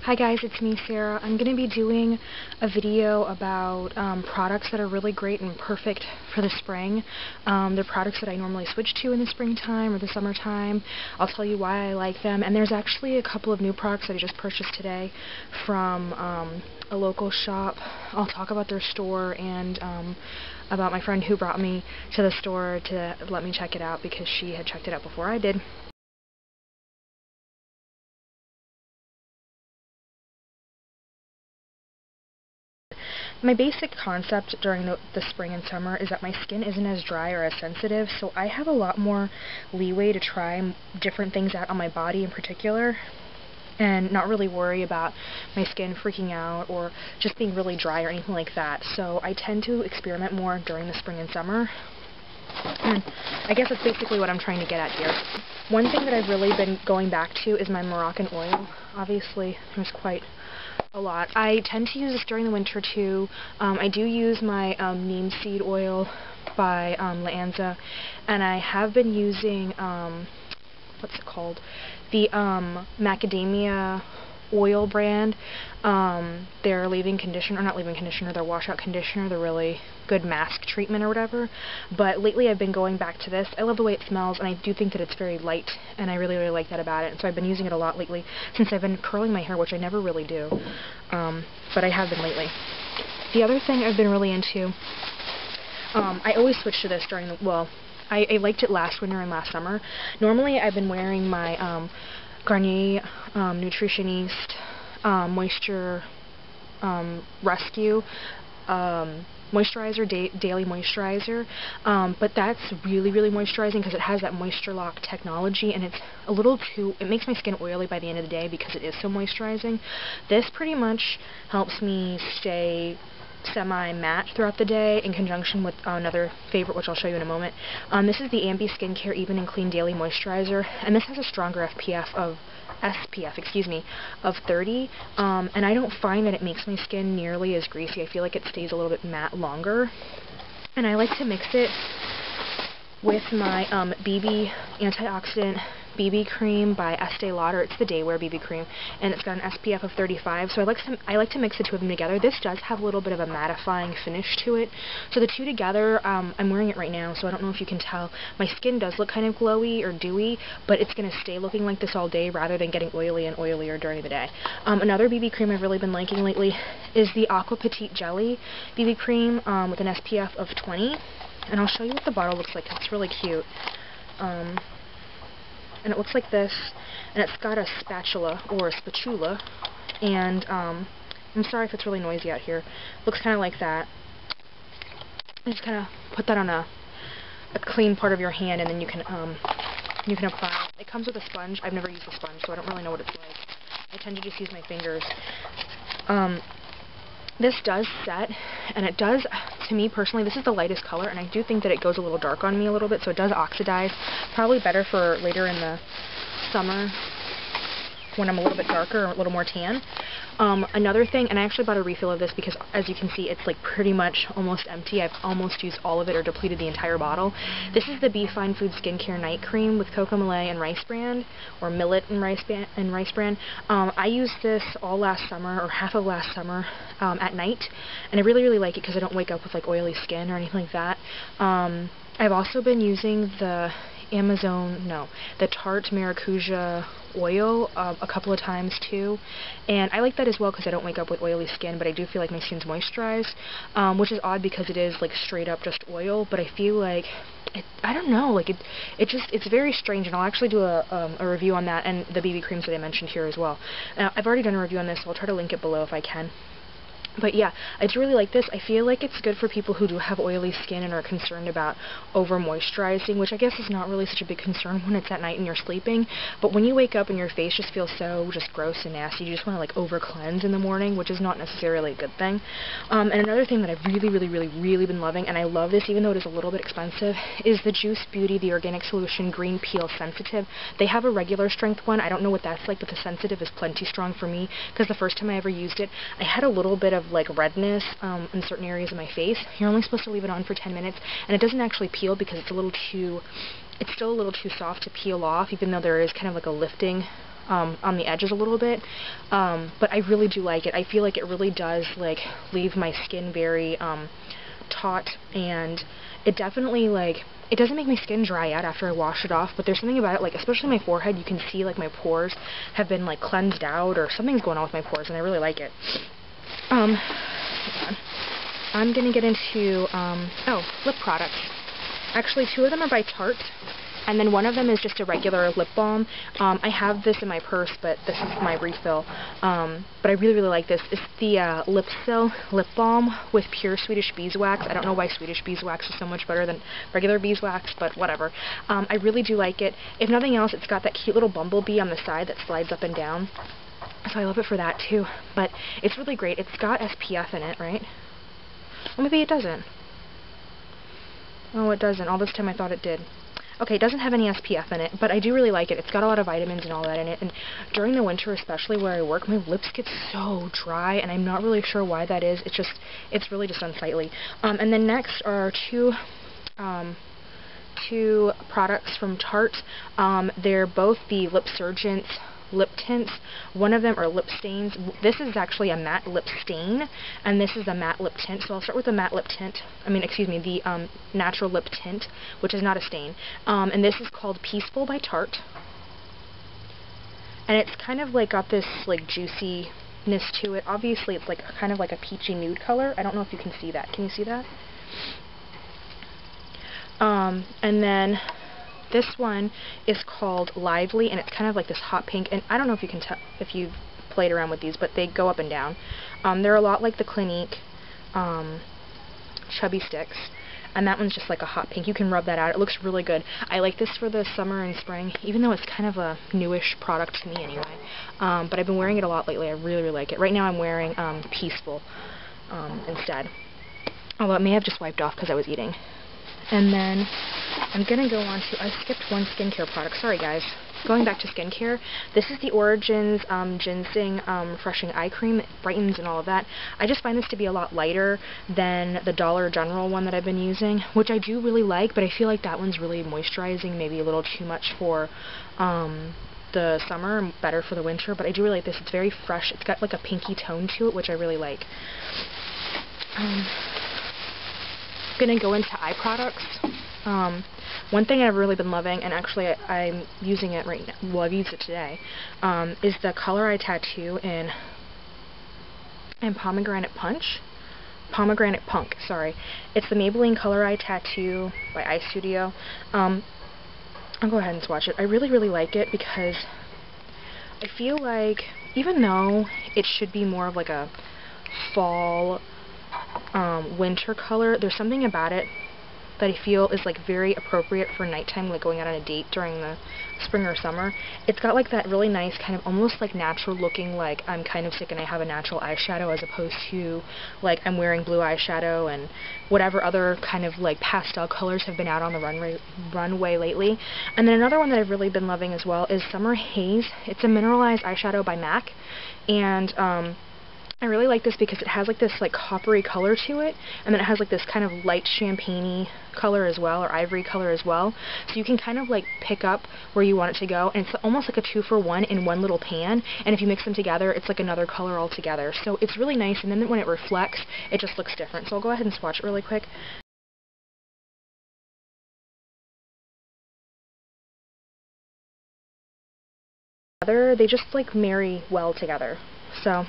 Hi guys, it's me, Sarah. I'm going to be doing a video about products that are really great and perfect for the spring. They're products that I normally switch to in the springtime or the summertime. I'll tell you why I like them. And there's actually a couple of new products that I just purchased today from a local shop. I'll talk about their store and about my friend who brought me to the store to let me check it out because she had checked it out before I did. My basic concept during the spring and summer is that my skin isn't as dry or as sensitive, so I have a lot more leeway to try different things out on my body in particular and not really worry about my skin freaking out or just being really dry or anything like that. So I tend to experiment more during the spring and summer. And I guess that's basically what I'm trying to get at here. One thing that I've really been going back to is my Moroccan oil. Obviously, there's quite a lot. I tend to use this during the winter too. I do use my neem seed oil by Lanza, and I have been using what's it called? The macadamia oil brand. Their leave-in conditioner, or not leave-in conditioner, their washout conditioner, the really good mask treatment or whatever. But lately I've been going back to this. I love the way it smells, and I do think that it's very light, and I really, really like that about it. And so I've been using it a lot lately since I've been curling my hair, which I never really do. But I have been lately. The other thing I've been really into, I always switch to this during the, well, I liked it last winter and last summer. Normally I've been wearing my Garnier Nutritioniste Moisture Rescue Moisturizer, Daily Moisturizer, but that's really, really moisturizing because it has that moisture lock technology, and it's a little too, it makes my skin oily by the end of the day because it is so moisturizing. This pretty much helps me stay semi-matte throughout the day in conjunction with another favorite, which I'll show you in a moment. This is the AMBI Skincare Even and Clean Daily Moisturizer, and this has a stronger SPF of 30, and I don't find that it makes my skin nearly as greasy. I feel like it stays a little bit matte longer, and I like to mix it with my BB antioxidant BB cream by Estee Lauder. It's the Daywear BB cream, and it's got an SPF of 35, so I like to mix the two of them together. This does have a little bit of a mattifying finish to it, so the two together, I'm wearing it right now, so I don't know if you can tell. My skin does look kind of glowy or dewy, but it's going to stay looking like this all day rather than getting oily and oilier during the day. Another BB cream I've really been liking lately is the Aqua Petit Jelly BB cream with an SPF of 20, and I'll show you what the bottle looks like. It's really cute. And it looks like this, and it's got a spatula, or a spatula, and I'm sorry if it's really noisy out here. It looks kind of like that. You just kind of put that on a clean part of your hand, and then you can apply it. It comes with a sponge. I've never used a sponge, so I don't really know what it's like. I tend to just use my fingers. This does set, and it does, to me personally, this is the lightest color, and I do think that it goes a little dark on me a little bit, so it does oxidize. Probably better for later in the summer when I'm a little bit darker or a little more tan. Another thing, and I actually bought a refill of this because, as you can see, it's like pretty much almost empty. I've almost used all of it or depleted the entire bottle. This is the BeFine Food Skincare Night Cream with Cocoa Millet and Rice Bran, or Millet and Rice Bran. I used this all last summer, or half of last summer, at night, and I really, really like it because I don't wake up with like oily skin or anything like that. I've also been using the the Tarte Maracuja oil a couple of times too, and I like that as well because I don't wake up with oily skin, but I do feel like my skin's moisturized, which is odd because it is like straight up just oil, but I feel like I don't know, like it's very strange, and I'll actually do a review on that and the BB creams that I mentioned here as well. I've already done a review on this, so I'll try to link it below if I can. But yeah, I do really like this. I feel like it's good for people who do have oily skin and are concerned about over-moisturizing, which I guess is not really such a big concern when it's at night and you're sleeping. But when you wake up and your face just feels so just gross and nasty, you just want to like over-cleanse in the morning, which is not necessarily a good thing. And another thing that I've really, really, really, really been loving, and I love this even though it is a little bit expensive, is the Juice Beauty, the Organic Solution Green Peel Sensitive. They have a regular strength one. I don't know what that's like, but the sensitive is plenty strong for me because the first time I ever used it, I had a little bit of like redness in certain areas of my face. You're only supposed to leave it on for 10 minutes, and it doesn't actually peel because it's still a little too soft to peel off, even though there is kind of like a lifting on the edges a little bit, but I really do like it. I feel like it really does like leave my skin very taut, and it definitely like, it doesn't make my skin dry out after I wash it off, but there's something about it, like especially my forehead, you can see like my pores have been like cleansed out, or something's going on with my pores, and I really like it. Hold on. I'm gonna get into lip products. Actually, 2 of them are by Tarte, and then one of them is just a regular lip balm. I have this in my purse, but this is my refill. But I really, really like this. It's the LypSyl lip balm with pure Swedish beeswax. I don't know why Swedish beeswax is so much better than regular beeswax, but whatever. I really do like it. If nothing else, it's got that cute little bumblebee on the side that slides up and down. So I love it for that too. But it's really great. It's got SPF in it, right? Well, maybe it doesn't. Oh, it doesn't. All this time I thought it did. Okay, it doesn't have any SPF in it, but I do really like it. It's got a lot of vitamins and all that in it, and during the winter, especially where I work, my lips get so dry, and I'm not really sure why that is. It's really just unsightly. And then next are two products from Tarte. They're both the LipSurgence Lip Tints. One of them are lip stains. This is actually a matte lip stain, and this is a matte lip tint. So I'll start with the matte lip tint. The natural lip tint, which is not a stain. And this is called Peaceful by Tarte. And it's kind of like got this like juiciness to it. Obviously, it's like kind of like a peachy nude color. I don't know if you can see that. Can you see that? And then this one is called Lively, and it's kind of like this hot pink, and I don't know if you can tell if you've played around with these, but they go up and down. They're a lot like the Clinique Chubby Sticks, and that one's just like a hot pink. You can rub that out. It looks really good. I like this for the summer and spring, even though it's kind of a newish product to me anyway. But I've been wearing it a lot lately. I really, really like it. Right now I'm wearing Peaceful instead, although it may have just wiped off because I was eating. And then I'm going to go on to, I skipped one skincare product. Sorry, guys. Going back to skincare, this is the Origins GinZing Refreshing Eye Cream. It brightens and all of that. I just find this to be a lot lighter than the Dollar General one that I've been using, which I do really like, but I feel like that one's really moisturizing, maybe a little too much for the summer, better for the winter, but I do really like this. It's very fresh. It's got like a pinky tone to it, which I really like. Going to go into eye products. One thing I've really been loving, and actually I'm using it right now, well, I've used it today, is the Color Eye Tattoo in Pomegranate Punk, sorry. It's the Maybelline Color Eye Tattoo by Eye Studio. I'll go ahead and swatch it. I really, really like it because I feel like, even though it should be more of like a fall winter color, there's something about it that I feel is like very appropriate for nighttime, like going out on a date during the spring or summer. It's got like that really nice kind of almost like natural looking, like I'm kind of sick and I have a natural eyeshadow, as opposed to like I'm wearing blue eyeshadow and whatever other kind of like pastel colors have been out on the runway lately. And then another one that I've really been loving as well is Summer Haze. It's a mineralized eyeshadow by MAC, and I really like this because it has like this like coppery color to it, and then it has like this kind of light champagne-y color as well, or ivory color as well. So you can kind of like pick up where you want it to go, and it's almost like a 2-for-1 in one little pan, and if you mix them together, it's like another color altogether. So it's really nice, and then when it reflects, it just looks different. So I'll go ahead and swatch it really quick. They just like marry well together. So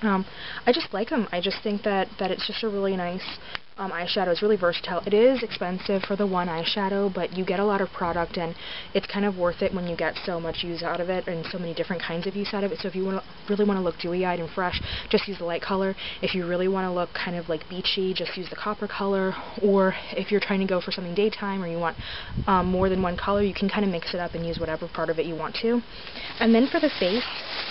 I just like them. I just think that it's just a really nice eyeshadow. It's really versatile. It is expensive for the one eyeshadow, but you get a lot of product, and it's kind of worth it when you get so much use out of it and so many different kinds of use out of it. So if you really want to look dewy-eyed and fresh, just use the light color. If you really want to look kind of like beachy, just use the copper color. Or if you're trying to go for something daytime, or you want more than one color, you can kind of mix it up and use whatever part of it you want to. And then for the face,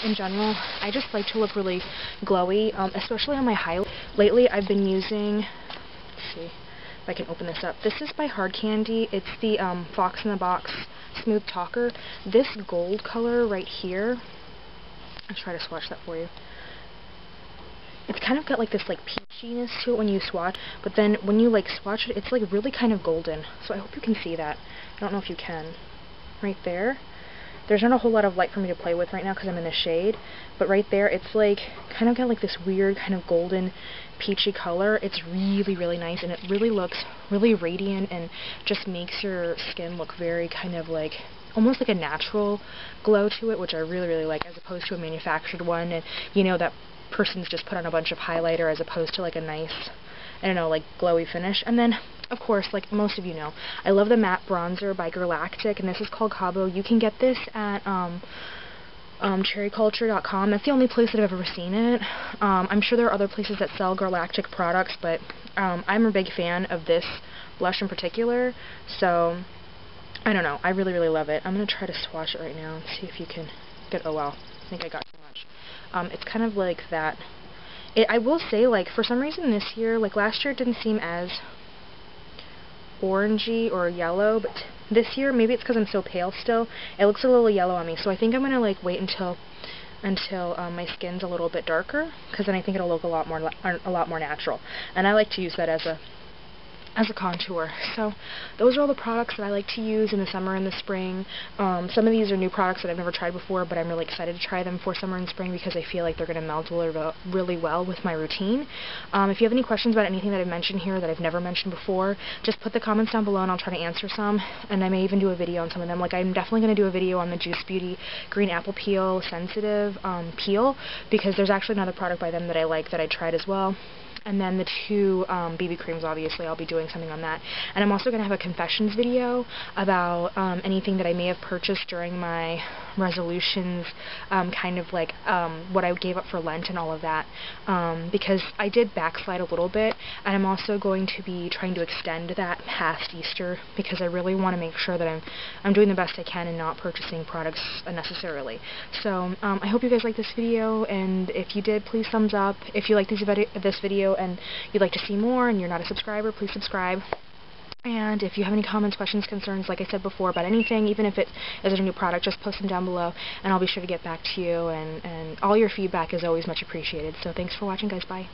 in general, I just like to look really glowy, especially on my highlights. Lately, I've been using, let's see if I can open this up. This is by Hard Candy. It's the Fox in the Box Smooth Talker. This gold color right here, I'll try to swatch that for you. It's kind of got like this like peachiness to it when you swatch, but then when you like swatch it, it's like really kind of golden. So I hope you can see that. I don't know if you can. Right there. There's not a whole lot of light for me to play with right now because I'm in the shade, but right there it's like kind of got like this weird kind of golden peachy color. It's really, really nice, and it really looks really radiant and just makes your skin look very kind of like almost like a natural glow to it, which I really, really like, as opposed to a manufactured one, and you know that person's just put on a bunch of highlighter as opposed to like a nice, I don't know, like glowy finish. And then of course, like most of you know, I love the matte bronzer by Girlactik, and this is called Cabo. You can get this at cherryculture.com. That's the only place that I've ever seen it. I'm sure there are other places that sell Girlactik products, but I'm a big fan of this blush in particular, so I don't know, I really, really love it. I'm going to try to swatch it right now and see if you can get, oh wow, I think I got too much. It's kind of like that. I will say, like, for some reason this year, like last year it didn't seem as orangey or yellow, but this year, maybe it's because I'm so pale still, it looks a little yellow on me, so I think I'm going to like wait until my skin's a little bit darker, because then I think it'll look a lot more natural, and I like to use that as a contour. So those are all the products that I like to use in the summer and the spring. Some of these are new products that I've never tried before, but I'm really excited to try them for summer and spring because I feel like they're going to meld really well with my routine. If you have any questions about anything that I've mentioned here that I've never mentioned before, just put the comments down below and I'll try to answer some, and I may even do a video on some of them. Like, I'm definitely going to do a video on the Juice Beauty Green Apple Peel Sensitive Peel, because there's actually another product by them that I like that I tried as well. And then the two BB creams, obviously, I'll be doing something on that. And I'm also going to have a confessions video about anything that I may have purchased during my resolutions, kind of like what I gave up for Lent and all of that, because I did backslide a little bit, and I'm also going to be trying to extend that past Easter, because I really want to make sure that I'm doing the best I can and not purchasing products unnecessarily. So I hope you guys liked this video, and if you did, please thumbs up. If you like this video and you'd like to see more and you're not a subscriber, please subscribe. And if you have any comments, questions, concerns, like I said before, about anything, even if it is a new product, just post them down below and I'll be sure to get back to you, and all your feedback is always much appreciated. So thanks for watching, guys. Bye.